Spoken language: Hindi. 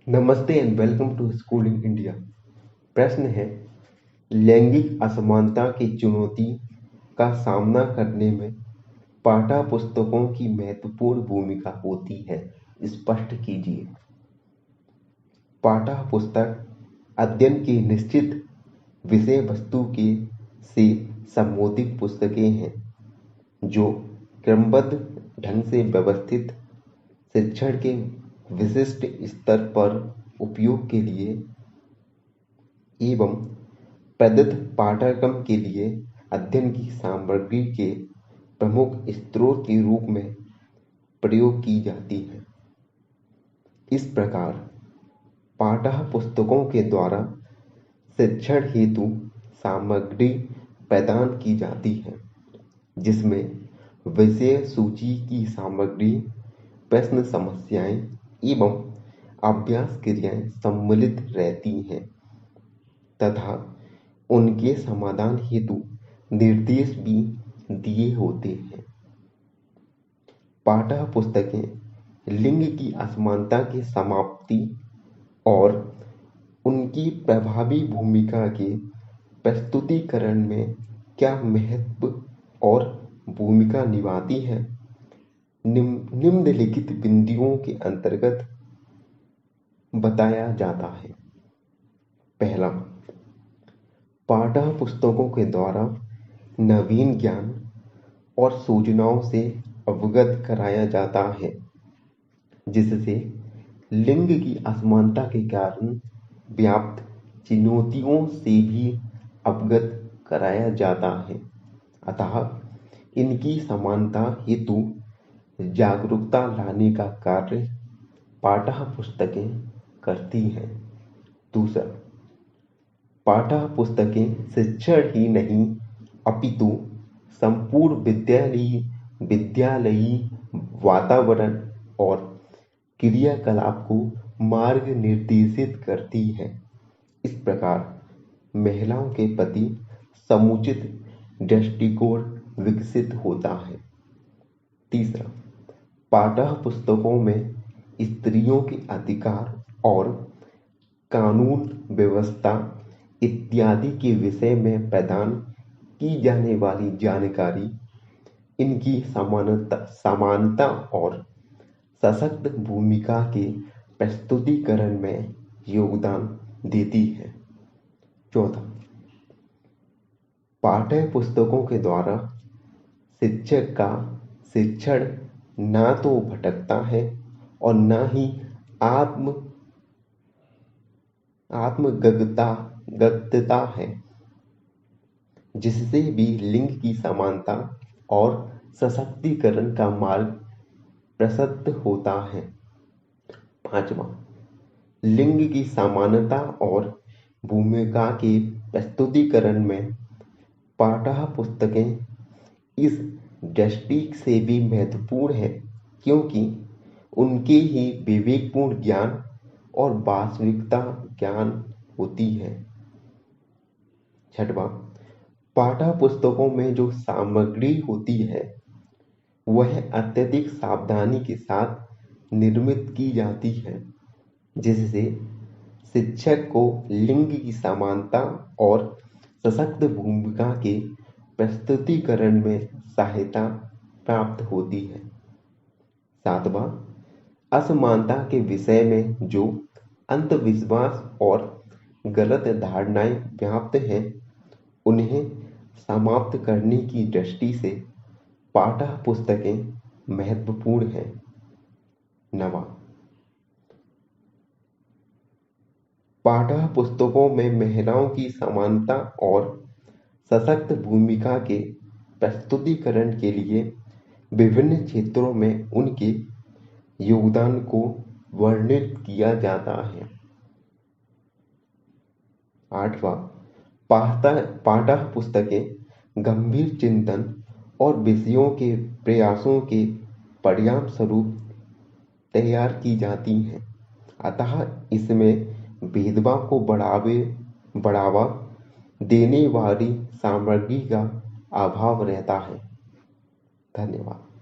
नमस्ते and welcome to schooling India. प्रश्न है, लैंगिक असमानता की चुनौती का सामना करने में पाठ्यपुस्तकों की महत्वपूर्ण भूमिका होती है, स्पष्ट कीजिए। पाठ्यपुस्तक अध्ययन की निश्चित विषय वस्तु के से संबोधित पुस्तकें हैं जो क्रमबद्ध ढंग से व्यवस्थित शिक्षण के विशिष्ट स्तर पर उपयोग के लिए एवं प्रदत्त पाठ्यक्रम के लिए अध्ययन की सामग्री के प्रमुख स्रोत के रूप में प्रयोग की जाती हैं। इस प्रकार पाठ्यपुस्तकों के द्वारा शिक्षण हेतु सामग्री प्रदान की जाती है, जिसमें विषय सूची की सामग्री, प्रश्न समस्याएं एवं अभ्यास क्रियाएं सम्मिलित रहती हैं तथा उनके समाधान हेतु निर्देश भी दिए होते हैं। पाठ्यपुस्तकें लिंग की असमानता की समाप्ति और उनकी प्रभावी भूमिका के प्रस्तुतिकरण में क्या महत्व और भूमिका निभाती है, निम्नलिखित बिंदुओं के अंतर्गत बताया जाता है। पहला, पाठ्यपुस्तकों के द्वारा नवीन ज्ञान और सूचनाओं से अवगत कराया जाता है, जिससे लिंग की असमानता के कारण व्याप्त चुनौतियों से भी अवगत कराया जाता है। अतः इनकी समानता हेतु जागरूकता लाने का कार्य पाठ्यपुस्तकें करती हैं। दूसरा, पाठ्यपुस्तकें शिक्षण ही नहीं अपितु संपूर्ण विद्यालयी वातावरण और क्रियाकलाप को मार्ग निर्देशित करती है। इस प्रकार महिलाओं के प्रति समुचित दृष्टिकोण विकसित होता है। तीसरा, पाठ्यपुस्तकों में स्त्रियों के अधिकार और कानून व्यवस्था इत्यादि के विषय में प्रदान की जाने वाली जानकारी इनकी समानता और सशक्त भूमिका के प्रस्तुतिकरण में योगदान देती है। चौथा, पाठ्यपुस्तकों के द्वारा शिक्षक का शिक्षण ना तो भटकता है और ना ही आत्मगतता है, जिससे भी लिंग की समानता और सशक्तिकरण का मार्ग प्रशस्त होता है। पांचवा, लिंग की समानता और भूमिका के प्रस्तुतिकरण में पाठ्यपुस्तकें इस दृष्टि से भी महत्वपूर्ण है क्योंकि उनके ही विवेकपूर्ण ज्ञान और वास्तविकता ज्ञान होती है। छठवां, पाठ्यपुस्तकों में जो सामग्री होती है वह अत्यधिक सावधानी के साथ निर्मित की जाती है, जिससे शिक्षक को लिंग की समानता और सशक्त भूमिका के प्रस्तुतिकरण में सहायता प्राप्त होती है। सातवां, असमानता के विषय में जो अंधविश्वास और गलत धारणाएं व्याप्त हैं उन्हें समाप्त करने की दृष्टि से पाठ्यपुस्तकें महत्वपूर्ण हैं। नवा, पाठ्यपुस्तकों में महिलाओं की समानता और सशक्त भूमिका के प्रस्तुतिकरण के लिए विभिन्न क्षेत्रों में उनके योगदान को वर्णित किया जाता है। आठवां, पाठ्यपुस्तकें गंभीर चिंतन और विषयों के प्रयासों के परिणाम स्वरूप तैयार की जाती हैं, अतः इसमें भेदभाव को बढ़ावा देने वाली सामग्री का अभाव रहता है। धन्यवाद।